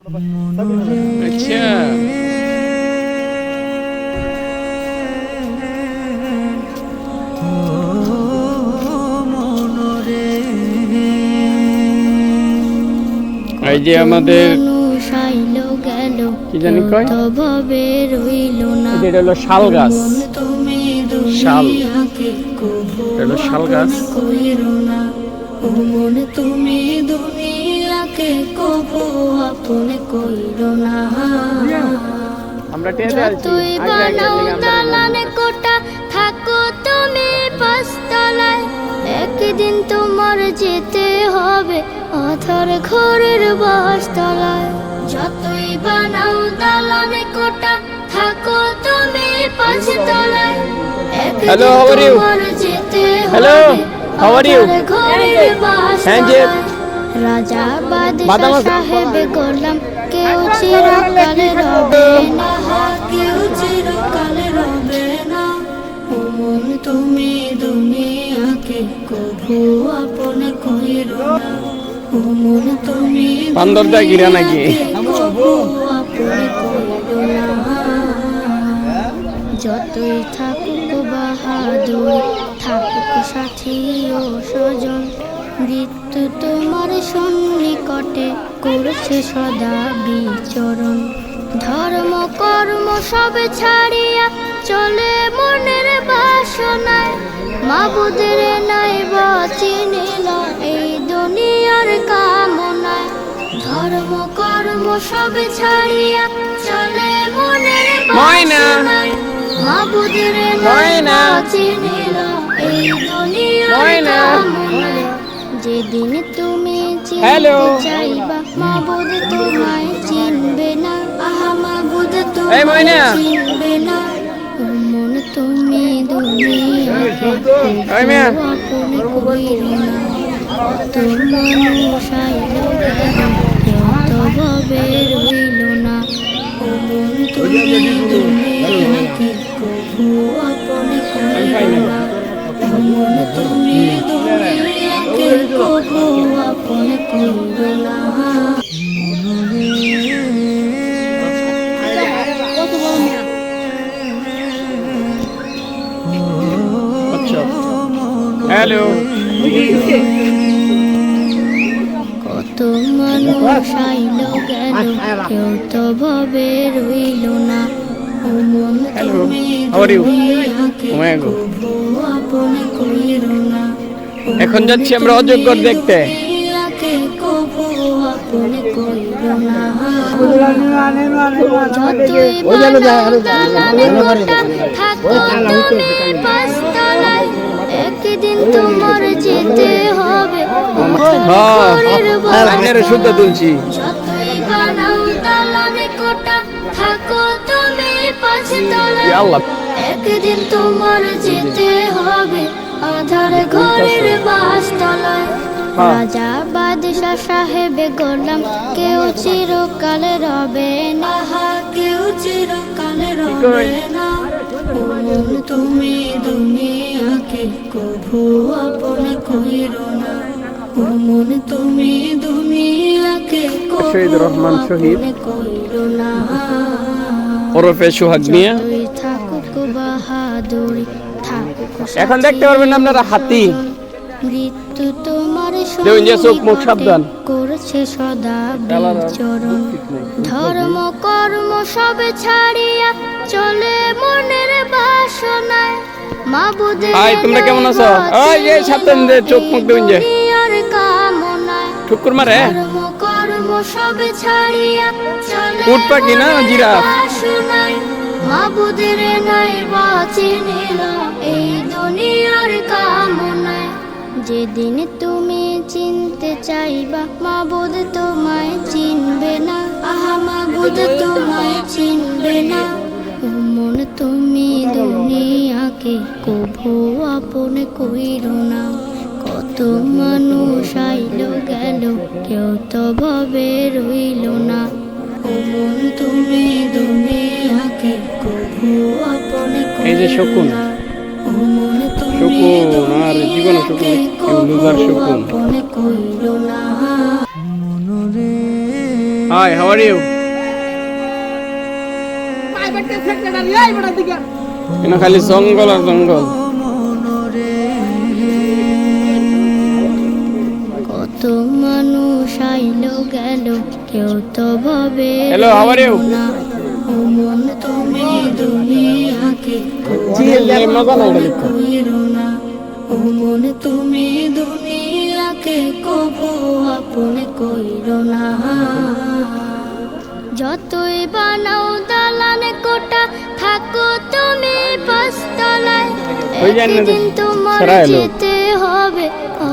আচ্ছা এই যে আমাদের কি জানি কয় এটা হলো শাল গাছ, শাল, এটা হলো শাল গাছ। তুমি দুনিয়াকে কবু আপন কইরো না। আমরা টেনে আছি তুই বানাও দালানে কোটা থাকো তুমি পাঁচতলায়, একদিন তোমার যেতে হবে অথর ঘরের বাসতলায়। যতই বানাও দালানে কোটা থাকো তুমি পাঁচতলায়, Hello, how are you? Hello, how are you? Hanjib, রাজা বাদশাহ সাহেব গোলাম, কেউ চিরকালে রবে না, কেউ চিরকালে রবে না। ওমন তুমি দুনিয়াকে কবু আপন কইরো না। ওমন তুমি বান্দরদা গিরা নাকি? কবু আপন কইরো না। যতই থাকুক বাহাদুর, থাকুক সাথী ও স্বজন, মৃত্যু তোমার সন্নিকটে করছে সদা বিচরণ। ধর্ম কর্ম সব ছাড়িয়া চলে মনের বাসনায়, মাবুদের নাই বা চিনি না এই দুনিয়ার কামনায়। ধর্ম কর্ম সব ছাড়িয়া চলে মনের বাসনায়, মাবুদের নাই বা চিনি না এই দুনিয়ার কামনায়। যেদিন তুমি চিনতে চাইবা মাবুদ তোমায় চিনবে না, আহা মাবুদ তোমায় চিনবে না। মন তুমি দুনিয়াকে আপন কইরো না। তোর মানুষ আইলো কত ভাবে রইল না। মন তুমি দুনিয়াকে কবু আপন কইরো না। মন তুমি দুনিয়াকে কবু আপন কইরো না। হ্যালো, কত মানুষ আইলো গেল, কেউ তো ভাবে রইল না। ওমন তুমি দুনিয়াকে কবু আপন কইরো না। এখন যাচ্ছি আমরা অযোগ্যর দেখতে। দুনিয়াকে কবু আপন কইরো না। যতই বানাও দালানে কোঠা থাকো তুমি পাঁচতলায়, একদিন তোমার যেতে হবে ঘরের বাসতলায়। শুদ্ধ তুলছি। যতই বানাও দালানে কোঠা থাকো তুমি পাঁচতলায়, একদিন তোমার যেতে হবে আধার ঘরের বাসতলায়। রাজা বাদশাহ সাহেব গোলাম, কেউ চিরকালে রবে না, কেউ চিরকালে রবে না। ওমন তুমি দুনিয়াকে কবু আপন কইরো না। ওমন তুমি দুনিয়াকে শহীদ রহমান শহীদ আপন কইরো না। ওরফে সোহাগ মিয়া। যতই থাকুক বাহাদুরি, থাকুক এখন দেখতে পারবেন আপনারা হাতি। মৃত্যু তোমার দেখুন যে চোখ মুখ সাবধান। করছে সদা বিচরণ। ধর্ম কর্ম সব ছাড়িয়া চলে মনের বাসনায়, মাবুদের হাই, তোমরা কেমন আছো? ওই যে সাবধান দে, চোখ মুখ দেখুন যে দুনিয়ার কামনায়। ঠুকুর মারে। ধর্ম কর্ম সব ছাড়িয়া চলে উট পাখি না জিরাফ? বাসনায়, মাবুদের নাই বা চিনি না এই দুনিয়ার কামনায়। যেদিন তুমি চিনতে চাইবা মাবুদ তোমায় চিনবে না, আহা মাবুদ তোমায় চিনবে না। মন তুমি দুনিয়াকে কবু আপন কইরো না। কত মানুষ আইলো গেল, কেউ তো ভাবে রইল না। মন তুমি দুনিয়াকে কবু আপন এই যে কইরো শকুন, না। শকুন আর জীবনে শকুন, লুজার শকুন। কইরো না। Hi, how are you? এখানে খালি জঙ্গল আর জঙ্গল। কত মানুষ আইলো গেল, কেউ তো ভাবে হ্যালো, হাউ আর ইউ? ও মন তুমি দুনিয়াকে মজা নাই এটা দেখতে। কইরো না, ও মন তুমি দুনিয়াকে কবু আপন কইরো না। যতই বানাও দালান কোটা, থাকো তুমি পাঁচতলায়, ওই যে একদিন তোমার ছড়া এলো। যেতে হবে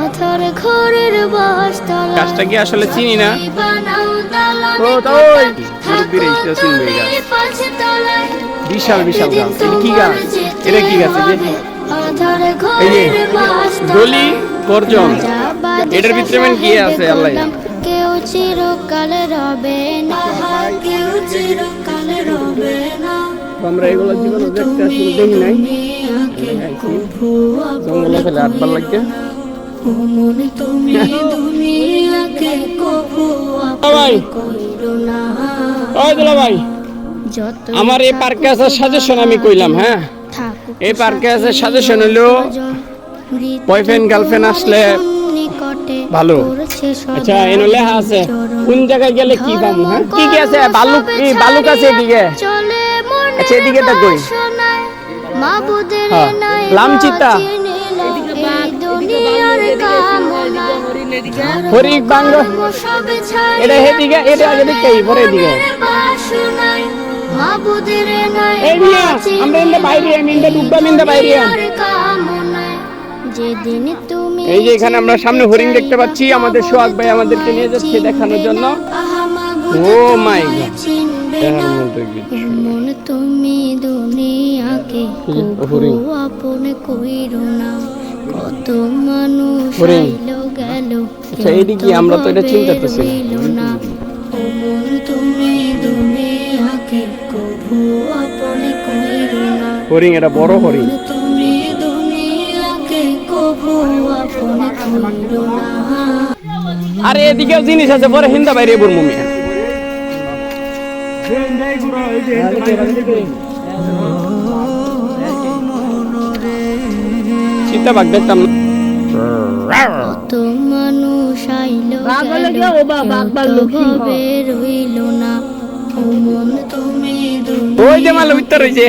অথর ঘরের বাসতলায়। গাছটা কি আসলে চিনি না। বানাও দালান ও তো কোটা, ওই থাকো মুরব্বির এইটা চিনবে এই গাছ। তুমি পাঁচতলায়, বিশাল বিশাল একদিন গাছ। এটা কি তোমার গাছ? যেতে এটা কি গাছ? এই যে হবে অথর এই যে ঘরের বাসতলায়। গলি গর্জন। রাজা বাদশা এটার ভিতরে কি আছে আল্লাহ জানে। কেউ চিরকালে রবে না, কেউ চিরকালে রবে না। আমরা এগুলো জীবনে দেখতে আসলে দেখি নাই। জঙ্গলে খেলে আটবার লাগছে। ও মন তুমি দুনিয়াকে কবু ভাই, আপন কইরো না। ওই দুলা ভাই, যত আমার এই পার্কে আসার সাজেশন আমি কইলাম। হ্যাঁ, থাকুক এই পার্কে আসার সাজেশন হলো বয়ফ্রেন্ড গার্লফ্রেন্ড আসলে ভালো। আচ্ছা, এনে লেখা আছে কোন জায়গায় গেলে কি পাবো। হ্যাঁ, কি কি আছে? বালুক, এই বালুক আছে এদিকে। আচ্ছা, এদিকে তা কই? হ্যাঁ, লামচিতা, হরিক বাঙ্গ, এটা হেদিকে, এটা আগে দেখতে পরে এদিকে। এই মিয়া, আমরা ইন্দা বাইরে, আমি ইন্দা ডুববা মিন্দা বাইরে। যেদিন তুমি এই যে এখানে আমরা সামনে হরিণ দেখতে পাচ্ছি। আমাদের সোহাগ ভাই আমাদেরকে নিয়ে যাচ্ছে দেখানোর জন্য। ও মাই গড, দেখার মতো কিছু। মন তুমি দুনিয়াকে হরিণ। কবু আপন কইরো না। কত মানুষ হরিণ। আইলো গেল, আচ্ছা, এইদিকে কি? আমরা তো এটা চিন্তা করতেছি না। রইলো না। ও মন তুমি দুনিয়াকে কবু আপন কইরো না। হরিণ, এটা বড় হরিণ। তুমি দুনিয়াকে কবু আপন কইরো না। আরে এদিকেও জিনিস আছে, পরে হিন্দা বাইরে বলবো মিয়া। চিতাবাঘ দেখতাম না। কত মানুষ আইলো গেল, কেউ তো ভাবে রইলো না। ও মন তুমি ওই যে মাল উত্তর হয়েছে।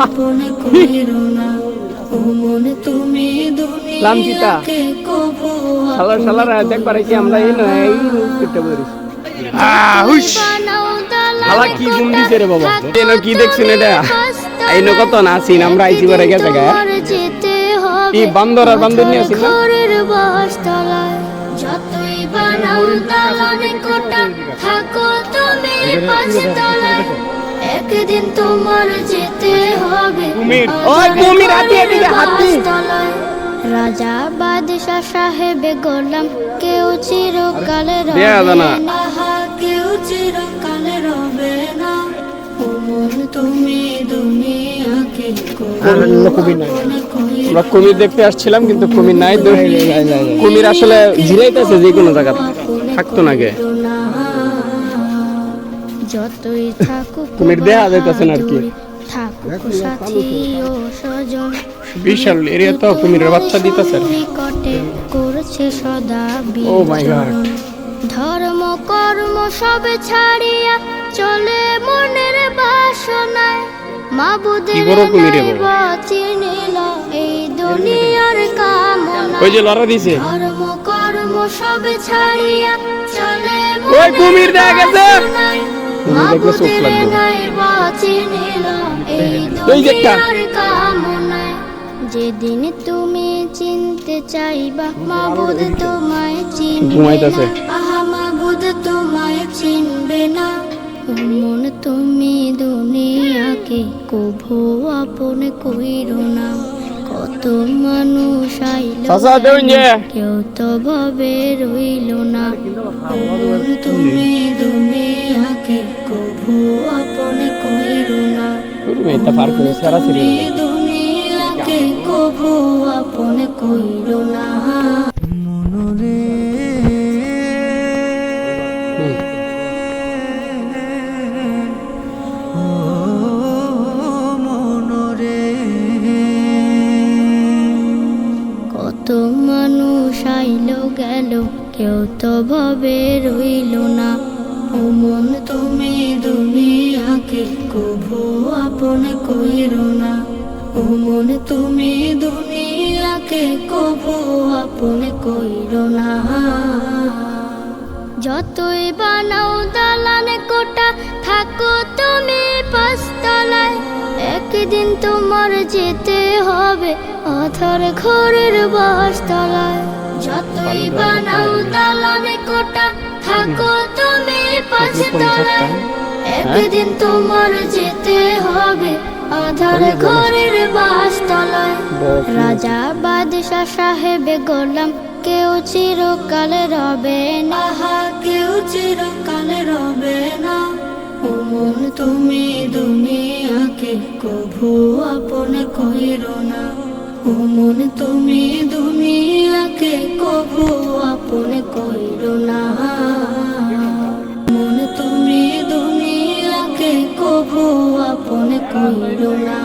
আপন কইরো না। ও মন তুমি লামচিতা। দুনিয়াকে কবু শালার শালার দেখবার কি আমরা এই নয় এই করতে পারি। বানাও দালান শালা কি ঘুম দিছে রে বাবা। এনো কি দেখছেন এটা? আইনো কত নাচিন আমরা আইছি পরে গেছে গা। তোমার যেতে হবে কি বান্দর আর বান্দর নিয়ে আসিল না? ঘরের বাসতলায়। যতই বানাও দালান কোটা, থাকো তুমি পাঁচতলায়, একদিন তোমার যেতে হবে কুমির। ওই কুমির, হাতি এদিকে, হাতি। বাসতলায়। রাজা বাদশা সাহেবে গোলাম, কেউ চিরকালে রবে দেয়া জানা। না, কেউ চিরকালে রবে না। ও মন তুমি দুনিয়াকে কুমির নাই। আমরা কুমির দেখতে আসছিলাম কিন্তু কুমির নাই। কুমির আসলে ঝিলাইতেছে যে কোনো জায়গা থাকতো না গে। যতই থাকুক কুমির দেয়া যাইতেছে না আর কি। থাকুক সাথী ও স্বজন, বিশাল এরিয়া তো কুমিরের বাচ্চা দিতেছে। নিকটে করছে সদা ও মাই গড। ধর্ম কর্ম সব ছাড়িয়া চলে মনের বাসনায়, মাবুদের কি বড় কুমিরে বড়। চিনিল এই দুনিয়ার কামনা। ওই যে লড়া দিছে। ধর্ম কর্ম সব ছাড়িয়া চলে ওই কুমির দেখা গেছে। বাসনায়, কুমির দেখলে চোখ মাবুদের লাগবে। নাই চিনিল এই এই যে একটা। দুনিয়ার কামনায়। যেদিন তুমি চিনতে চাইবা, মাবুদ তোমায় চিনবে ঘুমাইতাছে। না। আহা মাবুদ তোমায় চিনবে না। ও মন তুমি দুনিয়াকে কবু আপন কইরো না। কত মানুষ আইলো চাচা দেউন যে। কেউ তো ভাবে রইলো না। ও মন তুমি দুনিয়াকে কবু আপন কইরো না। এটা পার করে সারা তুমি দুনিয়াকে কবু আপন কইরো না। কেউ তো ভবে রইল না। ও মন তুমি দুনিয়াকে কভু আপন কইরো না। ও মন তুমি দুনিয়াকে কভু আপন কইরো না। যতই বানাও দালান কোটা, থাকো তুমি পাঁচতলায়, একদিন তোমার যেতে হবে অথর ঘরের বাসতলায়। যতই বানাও দালান কোটা, থাকো তুমি পাঁচতলায়, একদিন তোমার যেতে হবে অথর ঘরের বাসতলায়। রাজা বাদশাহ সাহেবে গোলাম কেউ চিরকালে রবে না, কেউ চিরকালে রবে না। ও মন তুমি দুনিয়াকে কভু আপন কইরো না। ও মন তুমি দুনিয়াকে কভু আপন কইরো না। মন তুমি দুনিয়াকে কভু আপন কইরো না।